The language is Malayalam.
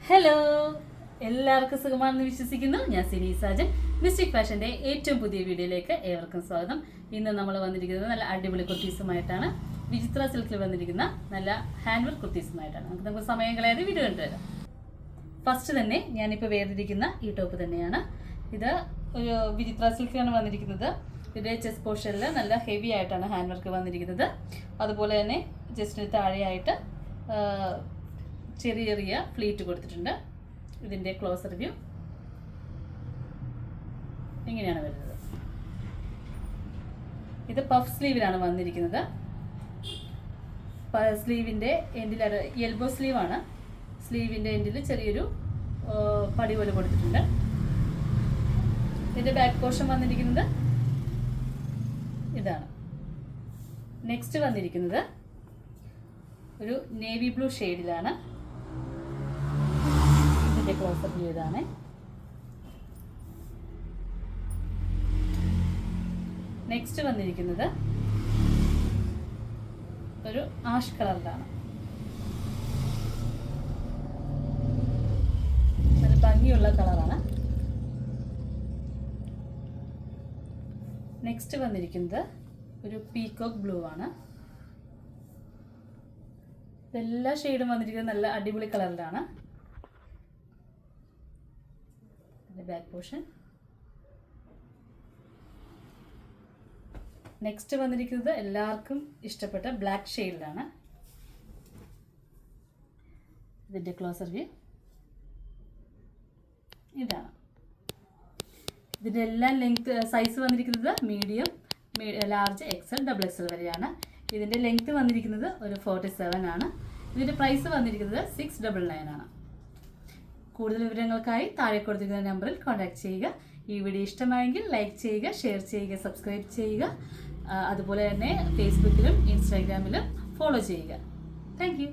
ഹലോ, എല്ലാവർക്കും സുഖമാണെന്ന് വിശ്വസിക്കുന്നു. ഞാൻ സിനി സാജൻ. മിസ്റ്റിക് ഫാഷൻ്റെ ഏറ്റവും പുതിയ വീഡിയോയിലേക്ക് ഏവർക്കും സ്വാഗതം. ഇന്ന് നമ്മൾ വന്നിരിക്കുന്നത് നല്ല അടിപൊളി കുർത്തീസുമായിട്ടാണ്. വിചിത്ര സിൽക്കിൽ വന്നിരിക്കുന്ന നല്ല ഹാൻഡ് വർക്ക് കുർത്തീസുമായിട്ടാണ്. നമുക്ക് സമയം കളയാതെ വീഡിയോ കണ്ടുവരാം. ഫസ്റ്റ് തന്നെ ഞാനിപ്പോൾ വേർതിരിക്കുന്ന ഈ ടോപ്പ് തന്നെയാണ്. ഇത് ഒരു വിചിത്ര സിൽക്കിലാണ് വന്നിരിക്കുന്നത്. ഇതിൻ്റെ ചെസ്റ്റ് പോർഷനിൽ നല്ല ഹെവി ആയിട്ടാണ് ഹാൻഡ് വർക്ക് വന്നിരിക്കുന്നത്. അതുപോലെ തന്നെ ജസ്റ്റിന് താഴെയായിട്ട് ചെറിയ ചെറിയ ഫ്ലീറ്റ് കൊടുത്തിട്ടുണ്ട്. ഇതിൻ്റെ ക്ലോസർ വ്യൂ ഇങ്ങനെയാണ് വരുന്നത്. ഇത് പഫ് സ്ലീവിലാണ് വന്നിരിക്കുന്നത്. സ്ലീവിൻ്റെ എൻഡിൽ എൽബോ സ്ലീവാണ്. സ്ലീവിൻ്റെ എൻഡിൽ ചെറിയൊരു പടി പോലെ കൊടുത്തിട്ടുണ്ട്. ഇതിൻ്റെ ബാക്ക് പോർഷൻ വന്നിരിക്കുന്നത് ഇതാണ്. നെക്സ്റ്റ് വന്നിരിക്കുന്നത് ഒരു നേവി ബ്ലൂ ഷെയ്ഡിലാണ്. ഇതിൻ്റെ ക്ലോസർ വ്യൂ ഇതാണ്. നെക്സ്റ്റ് വന്നിരിക്കുന്നത് ഒരു ആഷ് കളറിലാണ്. നല്ല ഭംഗിയുള്ള കളറാണ്. നെക്സ്റ്റ് വന്നിരിക്കുന്നത് ഒരു പീകോക്ക് ബ്ലൂ ആണ്. എല്ലാ ഷെയ്ഡും വന്നിരിക്കുന്നത് നല്ല അടിപൊളി കളറിലാണ്. Back portion. നെക്സ്റ്റ് വന്നിരിക്കുന്നത് എല്ലാവർക്കും ഇഷ്ടപ്പെട്ട ബ്ലാക്ക് ഷെയ്ഡിലാണ്. ഇതിൻ്റെ ക്ലോസർ വ്യൂ ഇതാണ്. ഇതിൻ്റെ എല്ലാം ലെങ്ത് സൈസ് വന്നിരിക്കുന്നത് medium, large, XL, double XL വരെയാണ്. ഇതിൻ്റെ ലെങ്ത് വന്നിരിക്കുന്നത് ഒരു 47 ആണ്. ഇതിൻ്റെ പ്രൈസ് വന്നിരിക്കുന്നത് 699 ആണ്. കൂടുതൽ വിവരങ്ങൾക്കായി താഴെ കൊടുത്തിരിക്കുന്ന നമ്പറിൽ കോൺടാക്ട് ചെയ്യുക. ഈ വീഡിയോ ഇഷ്ടമായെങ്കിൽ ലൈക്ക് ചെയ്യുക, ഷെയർ ചെയ്യുക, സബ്സ്ക്രൈബ് ചെയ്യുക. അതുപോലെ തന്നെ ഫേസ്ബുക്കിലും ഇൻസ്റ്റാഗ്രാമിലും ഫോളോ ചെയ്യുക. Thank you.